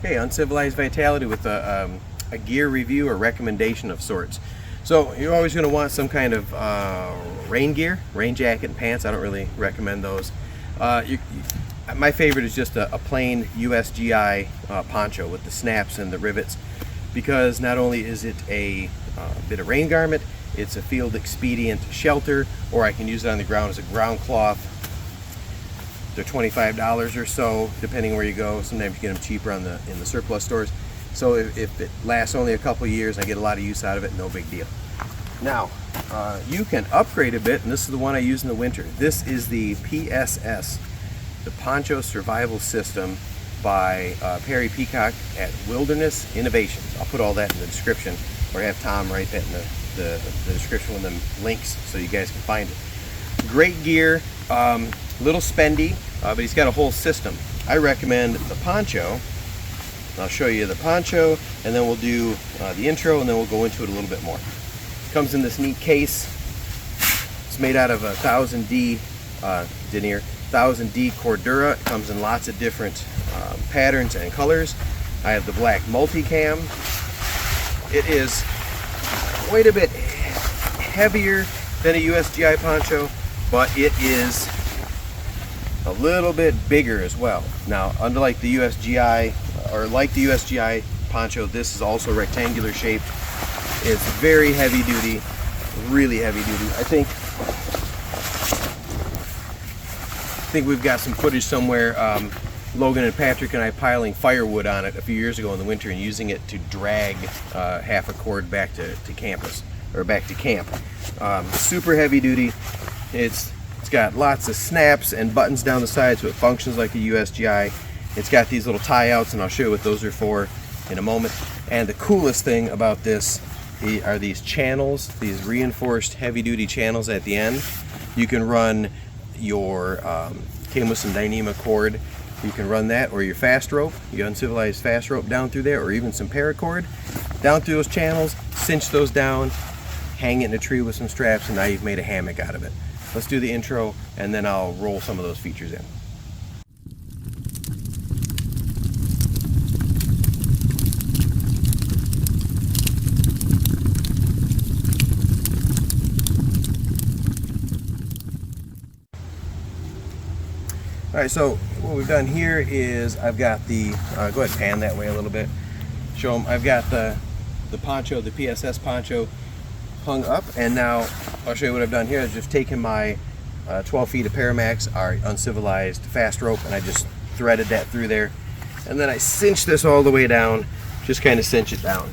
Hey, Uncivilized Vitality with a gear review or recommendation of sorts. So you're always going to want some kind of rain gear, rain jacket and pants. I don't really recommend those. My favorite is just a plain USGI poncho with the snaps and the rivets, because not only is it a bit of rain garment, it's a field expedient shelter, or I can use it on the ground as a ground cloth. They're $25 or so, depending where you go. Sometimes you get them cheaper in the surplus stores. So if it lasts only a couple years, I get a lot of use out of it, no big deal. Now, you can upgrade a bit, and this is the one I use in the winter. This is the PSS, the Poncho Survival System by Perry Peacock at Wilderness Innovations. I'll put all that in the description, or have Tom write that in the description with them links so you guys can find it. Great gear, little spendy, but he's got a whole system. I recommend the poncho. I'll show you the poncho, and then we'll do the intro, and then we'll go into it a little bit more. It comes in this neat case. It's made out of a 1000D denier, 1000D Cordura. It comes in lots of different patterns and colors. I have the black multicam. It is quite a bit heavier than a USGI poncho, but it is a little bit bigger as well. Now, unlike the USGI, or like the USGI poncho, this is also rectangular shaped. It's very heavy duty, really heavy duty. I think we've got some footage somewhere, Logan and Patrick and I piling firewood on it a few years ago in the winter and using it to drag half a cord back to campus, or back to camp. Super heavy duty. It's got lots of snaps and buttons down the side, so it functions like a USGI. It's got these little tie-outs, and I'll show you what those are for in a moment. And the coolest thing about this are these channels, these reinforced heavy-duty channels at the end. You can run your, came with some Dyneema cord, you can run that, or your fast rope, your Uncivilized fast rope down through there, or even some paracord down through those channels, cinch those down, hang it in a tree with some straps, and now you've made a hammock out of it. Let's do the intro, and then I'll roll some of those features in. Alright, so what we've done here is I've got the, go ahead and pan that way a little bit, show them, I've got the poncho, the PSS poncho hung up, and now I'll show you what I've done here. I've just taken my 12 feet of Paramax, our Uncivilized fast rope, and I just threaded that through there, and then I cinched this all the way down, just kind of cinch it down.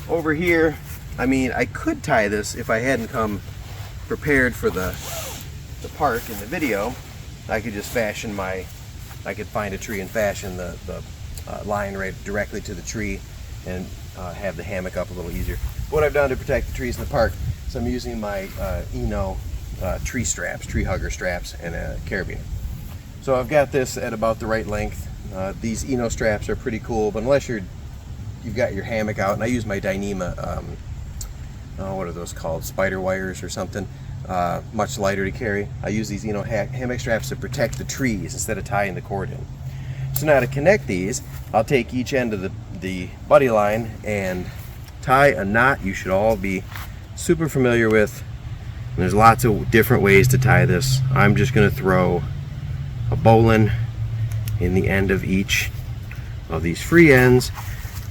Over here, I mean, I could tie this if I hadn't come prepared for the park in the video. I could just fashion I could find a tree and fashion the line right directly to the tree and have the hammock up a little easier. What I've done to protect the trees in the park is I'm using my Eno tree straps, tree hugger straps, and a carabiner. So I've got this at about the right length. These Eno straps are pretty cool, but unless you've got your hammock out, and I use my Dyneema, what are those called, spider wires or something, much lighter to carry. I use these hammock straps to protect the trees instead of tying the cord in. So now to connect these, I'll take each end of the buddy line and tie a knot you should all be super familiar with. And there's lots of different ways to tie this. I'm just going to throw a bowline in the end of each of these free ends,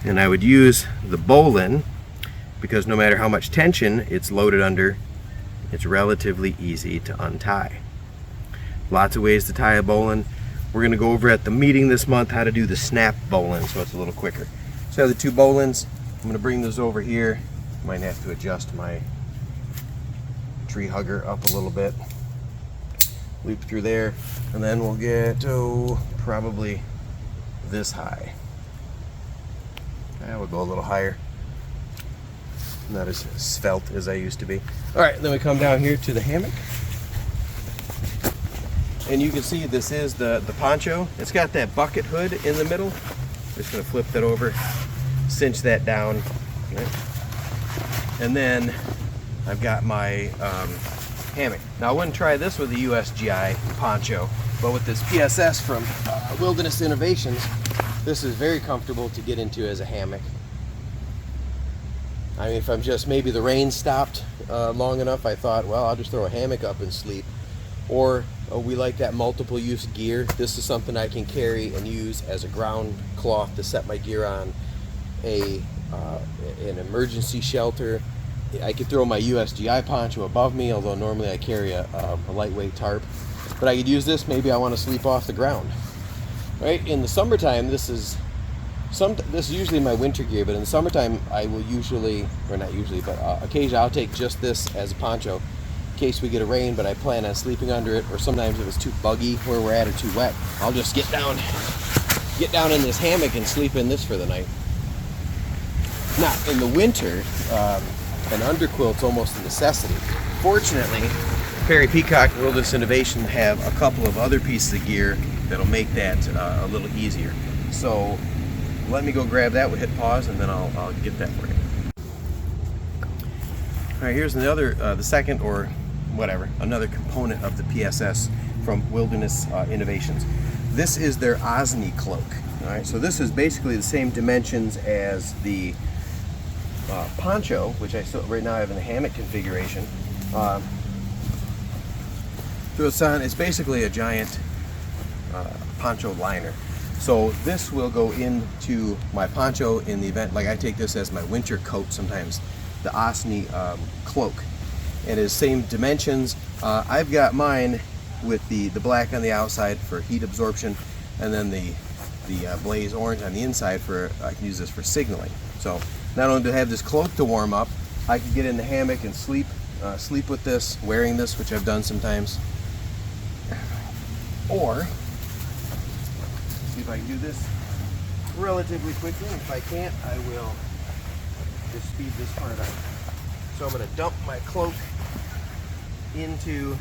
and I would use the bowline because no matter how much tension it's loaded under, it's relatively easy to untie. Lots of ways to tie a bowline. We're going to go over at the meeting this month how to do the snap bowline, so it's a little quicker. So I have the two bowlines. I'm going to bring those over here. Might have to adjust my tree hugger up a little bit. Loop through there, and then we'll get to probably this high. We'll go a little higher. Not as svelte as I used to be. Alright, then we come down here to the hammock. And you can see this is the poncho. It's got that bucket hood in the middle. Just going to flip that over, cinch that down. Right? And then I've got my hammock. Now I wouldn't try this with a USGI poncho, but with this PSS from Wilderness Innovations, This is very comfortable to get into as a hammock. I mean, if I'm just, maybe the rain stopped long enough, I thought, well, I'll just throw a hammock up and sleep. Or we like that multiple use gear. This is something I can carry and use as a ground cloth to set my gear on, an emergency shelter. I could throw my USGI poncho above me, although normally I carry a lightweight tarp. But I could use this, maybe I want to sleep off the ground. Right? In the summertime, this is usually my winter gear, but in the summertime I will usually, or not usually, but occasionally I'll take just this as a poncho in case we get a rain, but I plan on sleeping under it, or sometimes if it's too buggy where we're at or too wet, I'll just get down in this hammock and sleep in this for the night. Now, in the winter, an underquilt's almost a necessity. Fortunately, Perry Peacock and Wilderness Innovation have a couple of other pieces of gear that'll make that a little easier. So let me go grab that. We'll hit pause and then I'll get that for you. All right, here's another, the second or whatever, another component of the PSS from Wilderness Innovations. This is their OSNI cloak. All right, so this is basically the same dimensions as the poncho, which I still right now have in the hammock configuration. Through the sun, it's basically a giant poncho liner. So this will go into my poncho in the event, like I take this as my winter coat sometimes, the OSNI cloak. It is same dimensions. I've got mine with the black on the outside for heat absorption, and then the blaze orange on the inside for, I can use this for signaling. So not only do I have this cloak to warm up, I can get in the hammock and sleep with this, wearing this, which I've done sometimes. Or, see if I can do this relatively quickly. If I can't, I will just speed this part up. So I'm going to dump my cloak into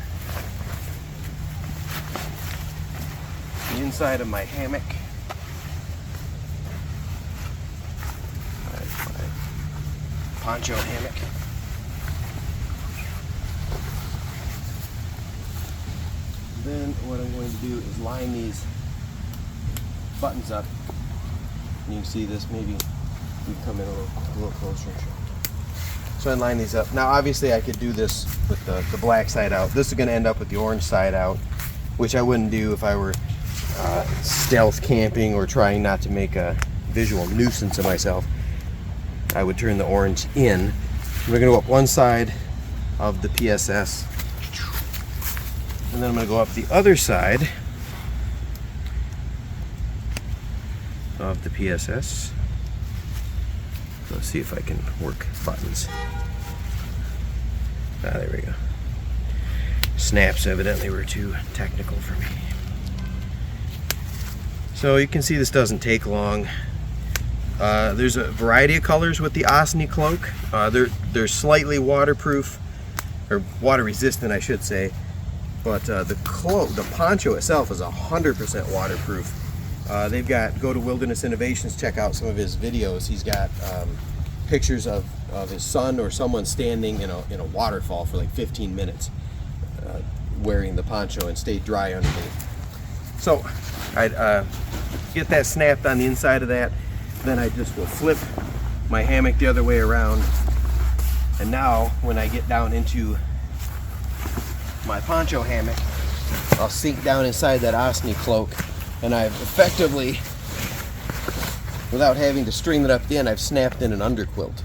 the inside of my hammock. My poncho hammock. Then what I'm going to do is line these buttons up. And you can see this, maybe we come in a little closer. So I line these up. Now obviously I could do this with the black side out. This is going to end up with the orange side out, which I wouldn't do if I were stealth camping or trying not to make a visual nuisance of myself. I would turn the orange in. We're going to go up one side of the PSS, and then I'm going to go up the other side of the PSS. Let's see if I can work buttons. There we go. Snaps evidently were too technical for me. So you can see this doesn't take long. There's a variety of colors with the OSNI cloak. They're slightly waterproof, or water resistant I should say, but the cloak, the poncho itself is 100% waterproof. They've got, go to Wilderness Innovations, check out some of his videos. He's got pictures of his son or someone standing in a waterfall for like 15 minutes wearing the poncho and stay dry underneath. So I'd get that snapped on the inside of that. Then I just will flip my hammock the other way around. And now when I get down into my poncho hammock, I'll sink down inside that OSNI cloak, and I've effectively, without having to string it up the end, I've snapped in an underquilt.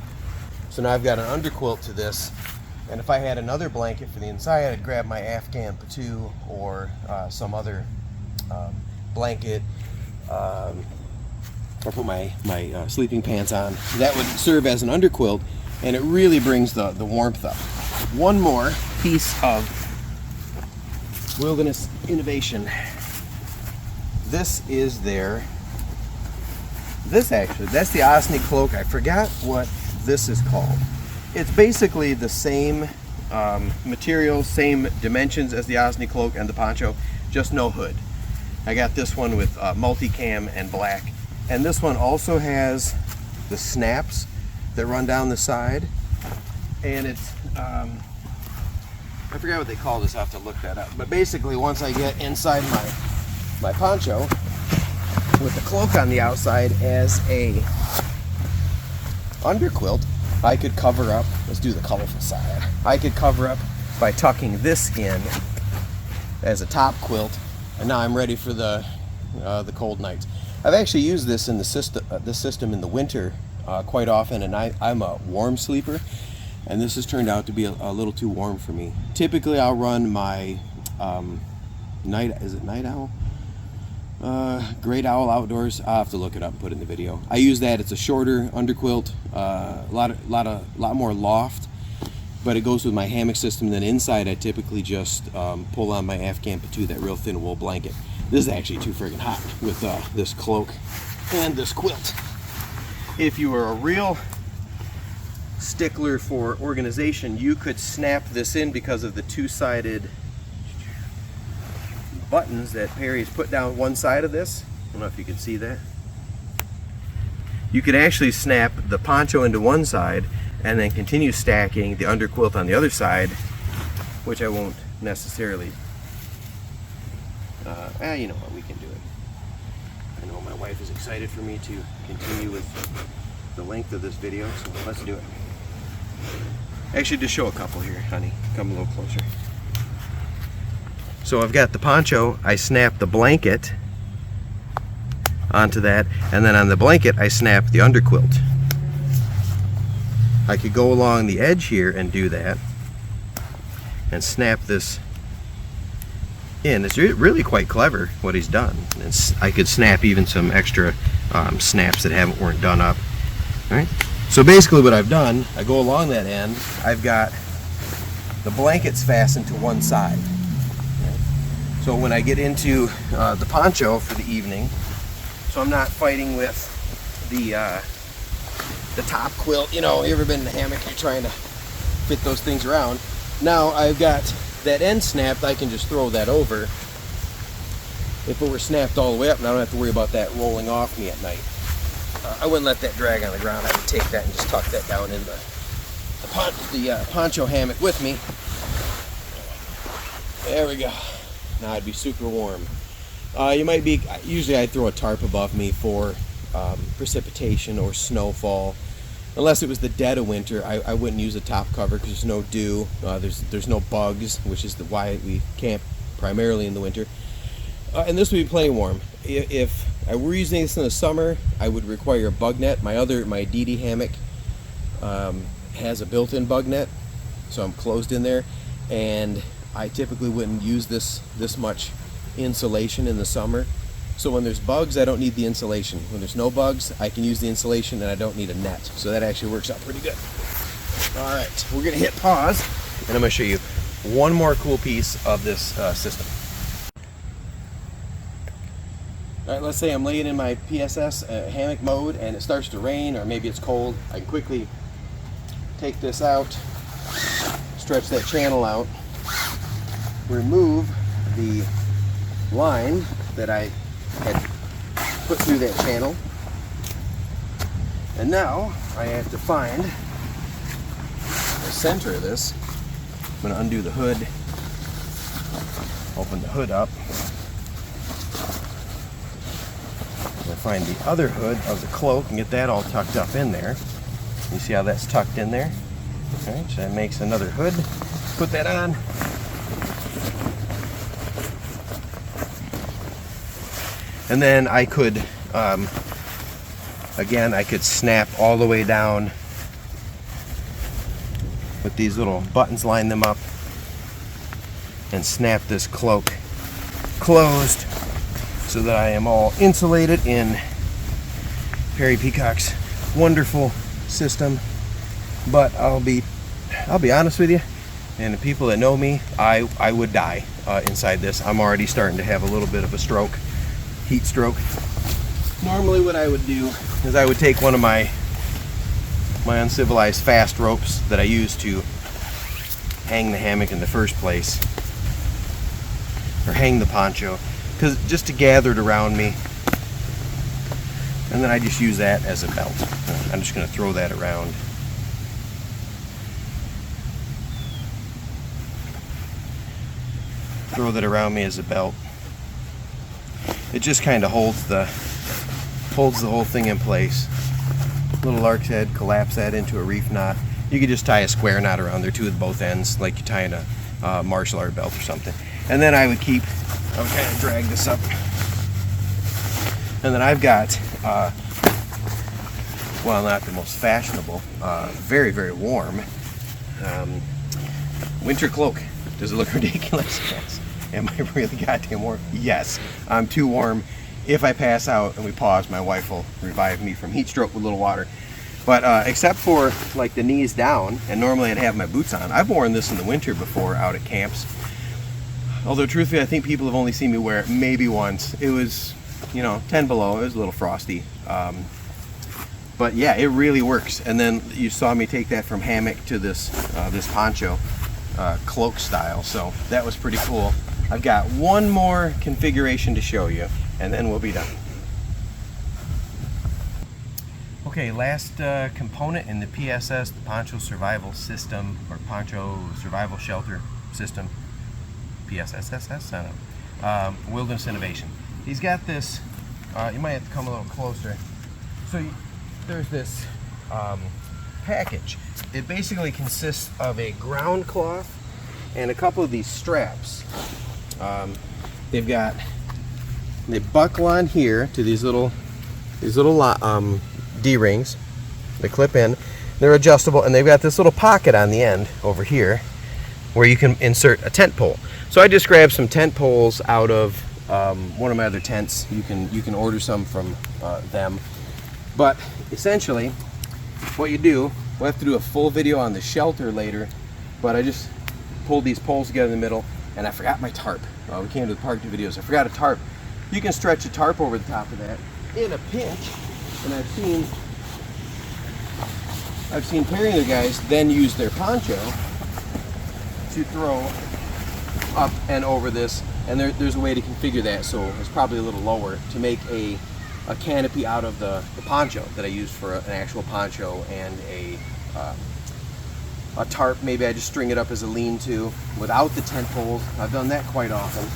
So now I've got an underquilt to this, and if I had another blanket for the inside, I'd grab my Afghan Patu or some other blanket, or put my sleeping pants on. That would serve as an underquilt, and it really brings the warmth up. One more piece of Wilderness Innovation. This is that's the OSNI cloak. I forgot what this is called. It's basically the same materials, same dimensions as the OSNI cloak and the poncho, just no hood. I got this one with multicam and black. And this one also has the snaps that run down the side. And it's, I forgot what they call this, I have to look that up. But basically once I get inside my poncho, with the cloak on the outside as a underquilt, I could cover up, let's do the colorful side, I could cover up by tucking this in as a top quilt, and now I'm ready for the cold nights. I've actually used this in the system in the winter quite often, and I'm a warm sleeper, and this has turned out to be a little too warm for me. Typically I'll run my night owl? Great Owl Outdoors. I'll have to look it up and put it in the video. I use that. It's a shorter underquilt, a lot more loft, but it goes with my hammock system. And then inside I typically just pull on my Afghan Patu, that real thin wool blanket. This is actually too friggin' hot with this cloak and this quilt. If you were a real stickler for organization, you could snap this in because of the two-sided buttons that Perry's put down one side of this. I don't know if you can see that. You could actually snap the poncho into one side and then continue stacking the underquilt on the other side, which I won't necessarily. You know what, we can do it. I know my wife is excited for me to continue with the length of this video, so let's do it. Actually, just show a couple here, honey. Come a little closer. So I've got the poncho, I snap the blanket onto that, and then on the blanket I snap the underquilt. I could go along the edge here and do that and snap this in. It's really quite clever what he's done. I could snap even some extra snaps that weren't done up. All right. So basically what I've done, I go along that end, I've got the blankets fastened to one side. So when I get into the poncho for the evening, so I'm not fighting with the top quilt. You know, you ever been in a hammock, you're trying to fit those things around. Now I've got that end snapped, I can just throw that over. If it were snapped all the way up, and I don't have to worry about that rolling off me at night. I wouldn't let that drag on the ground. I would take that and just tuck that down in the poncho hammock with me. There we go. Now I'd be super warm. You might be, usually I throw a tarp above me for precipitation or snowfall. Unless it was the dead of winter, I wouldn't use a top cover because there's no dew, there's no bugs, which is why we camp primarily in the winter. And this would be plenty warm. If I were using this in the summer, I would require a bug net. My DD hammock has a built-in bug net, so I'm closed in there, and I typically wouldn't use this much insulation in the summer. So when there's bugs, I don't need the insulation. When there's no bugs, I can use the insulation and I don't need a net. So that actually works out pretty good. All right, we're gonna hit pause and I'm gonna show you one more cool piece of this system. All right, let's say I'm laying in my PSS hammock mode and it starts to rain or maybe it's cold. I can quickly take this out, stretch that channel out, remove the line that I had put through that channel, and now I have to find the center of this. I'm going to undo the hood, open the hood up, I'm going to find the other hood of the cloak and get that all tucked up in there. You see how that's tucked in there? Okay, so that makes another hood. Put that on. And then I could, again, I could snap all the way down with these little buttons, line them up, and snap this cloak closed so that I am all insulated in Perry Peacock's wonderful system. But I'll be honest with you, and the people that know me, I would die inside this. I'm already starting to have a little bit of a stroke. Heat stroke. Normally what I would do is I would take one of my uncivilized fast ropes that I use to hang the hammock in the first place, or hang the poncho, because just to gather it around me, and then I just use that as a belt. I'm just going to throw that around. Throw that around me as a belt. It just kind of holds the holds the whole thing in place. Little lark's head, collapse that into a reef knot. You could just tie a square knot around there too at both ends, like you're tying a martial art belt or something. And then I would kind of drag this up. And then I've got, well, not the most fashionable, very, very warm winter cloak. Does it look ridiculous? Yes. Am I really goddamn warm? Yes. I'm too warm. If I pass out and we pause, my wife will revive me from heat stroke with a little water. But except for like the knees down, and normally I'd have my boots on. I've worn this in the winter before out at camps. Although truthfully, I think people have only seen me wear it maybe once. It was, you know, 10 below. It was a little frosty. But yeah, it really works. And then you saw me take that from hammock to this this poncho cloak style. So that was pretty cool. I've got one more configuration to show you, and then we'll be done. Okay, last component in the PSS, the Poncho Survival System, or Poncho Survival Shelter System, PSS, Wilderness Innovation. He's got this, you might have to come a little closer. So there's this package. It basically consists of a ground cloth and a couple of these straps. They buckle on here to these little D-rings. They clip in. They're adjustable, and they've got this little pocket on the end over here where you can insert a tent pole. So I just grabbed some tent poles out of one of my other tents. You can order some from them. But essentially, what you do, we'll have to do a full video on the shelter later, but I just pulled these poles together in the middle, and I forgot my tarp. We came to the park 2 videos. I forgot a tarp. You can stretch a tarp over the top of that in a pinch, and I've seen Perrier guys then use their poncho to throw up and over this, and there's a way to configure that so it's probably a little lower to make a canopy out of the poncho that I used for an actual poncho, and a tarp. Maybe I just string it up as a lean-to without the tent poles. I've done that quite often.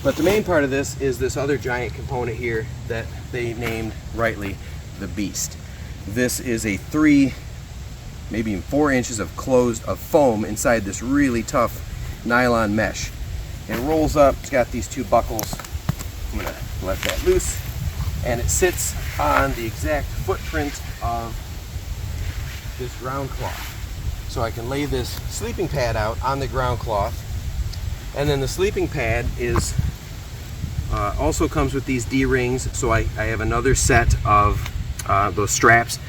But the main part of this is this other giant component here that they named rightly the Beast. This is a 3, maybe even 4 inches of foam inside this really tough nylon mesh. It rolls up. It's got these 2 buckles. I'm gonna let that loose, and it sits on the exact footprint of this ground cloth. So I can lay this sleeping pad out on the ground cloth, and then the sleeping pad is also comes with these D-rings. So I have another set of those straps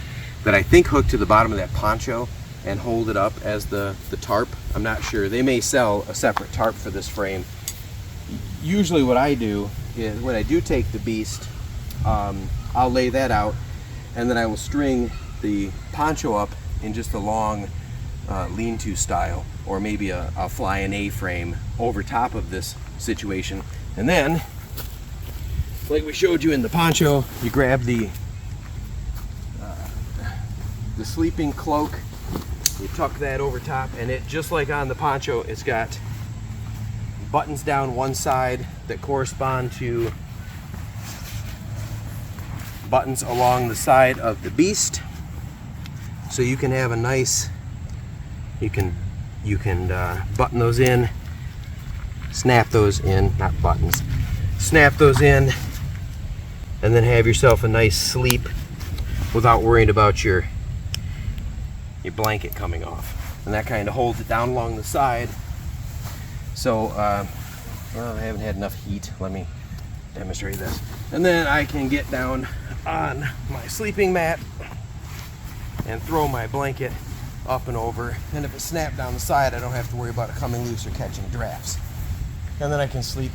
that I think hook to the bottom of that poncho and hold it up as the tarp. I'm not sure. They may sell a separate tarp for this frame. Usually what I do is when I do take the Beast, I'll lay that out, and then I will string the poncho up in just a long lean-to style, or maybe a fly-in A-frame over top of this situation. And then, like we showed you in the poncho, you grab the sleeping cloak, you tuck that over top, and it, just like on the poncho, it's got buttons down one side that correspond to buttons along the side of the Beast. So you can have a nice, you can button those in, snap those in, not buttons, snap those in, and then have yourself a nice sleep without worrying about your blanket coming off. And that kind of holds it down along the side. So, well, I haven't had enough heat. Let me demonstrate this. And then I can get down on my sleeping mat and throw my blanket up and over. And if it snapped down the side, I don't have to worry about it coming loose or catching drafts. And then I can sleep.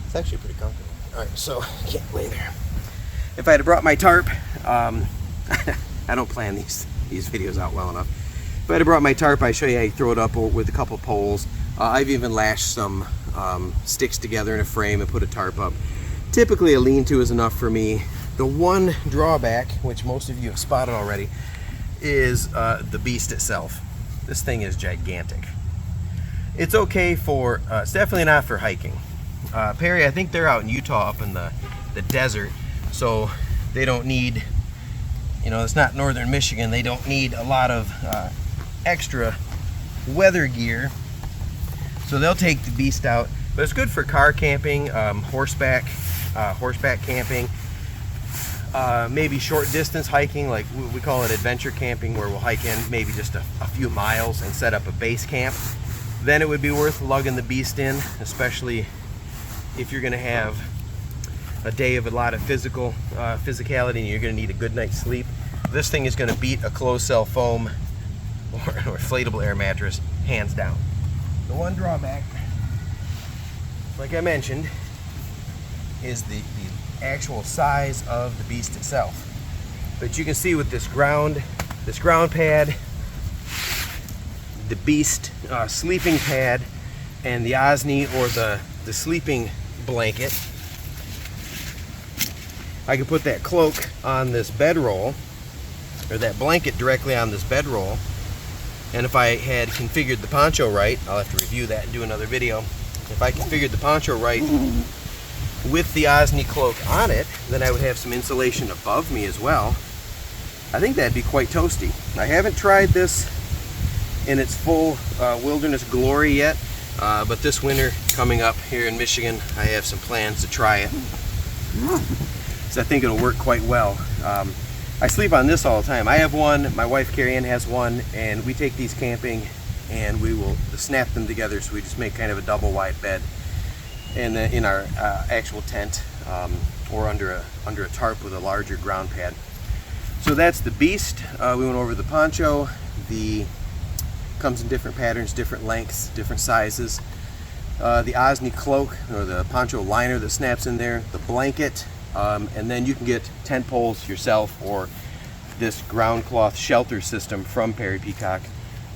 It's actually pretty comfortable. All right, so I can't lay there. If I had brought my tarp, I don't plan these videos out well enough. If I had brought my tarp, I'd show you how you throw it up with a couple poles. I've even lashed some sticks together in a frame and put a tarp up. Typically a lean-to is enough for me. The one drawback, which most of you have spotted already, is the Beast itself. This thing is gigantic. It's okay for, it's definitely not for hiking. Perry, I think they're out in Utah up in the desert, so they don't need, you know, it's not northern Michigan, they don't need a lot of extra weather gear, so they'll take the beast out. But it's good for car camping, horseback camping, maybe short distance hiking, like we call it adventure camping, where we'll hike in maybe just a few miles and set up a base camp. Then it would be worth lugging the beast in, especially if you're going to have a day of a lot of physicality and you're going to need a good night's sleep. This thing is going to beat a closed cell foam or inflatable air mattress hands down. The one drawback, like I mentioned, is the actual size of the beast itself. But you can see with this ground pad, the beast sleeping pad, and the Osni or the sleeping blanket, I could put that cloak on this bedroll, or that blanket directly on this bedroll. And if I had configured the poncho right, I'll have to review that and do another video. If I configured the poncho right with the Osni cloak on it, then I would have some insulation above me as well. I think that'd be quite toasty. I haven't tried this in its full wilderness glory yet, but this winter coming up here in Michigan, I have some plans to try it. So I think it'll work quite well. I sleep on this all the time. I have one, my wife Carrie Ann has one, and we take these camping and we will snap them together, so we just make kind of a double wide bed in our actual tent, or under a tarp with a larger ground pad. So that's the beast. We went over the poncho. Comes in different patterns, different lengths, different sizes. The Osni cloak, or the poncho liner that snaps in there, the blanket, and then you can get tent poles yourself, or this ground cloth shelter system from Perry Peacock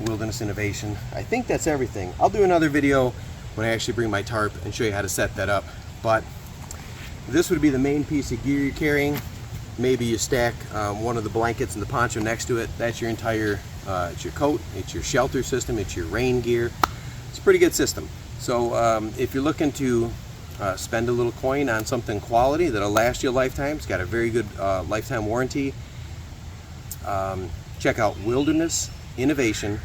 Wilderness Innovation. I think that's everything. I'll do another video when I actually bring my tarp and show you how to set that up. But this would be the main piece of gear you're carrying. Maybe you stack one of the blankets and the poncho next to it. That's your entire, it's your coat, it's your shelter system, it's your rain gear. It's a pretty good system. So if you're looking to spend a little coin on something quality that'll last you a lifetime, it's got a very good lifetime warranty, check out Wilderness Innovation,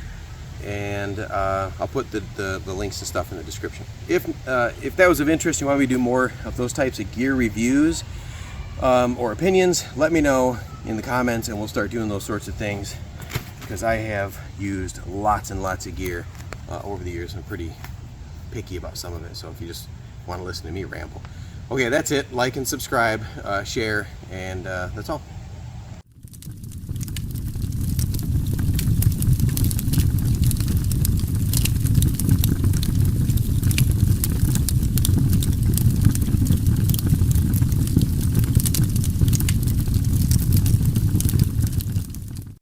and I'll put the links and stuff in the description. If that was of interest, you want me to do more of those types of gear reviews or opinions, let me know in the comments and we'll start doing those sorts of things, because I have used lots and lots of gear over the years. I'm pretty picky about some of it, so if you just want to listen to me ramble. Okay, that's it. Like and subscribe, share, and that's all.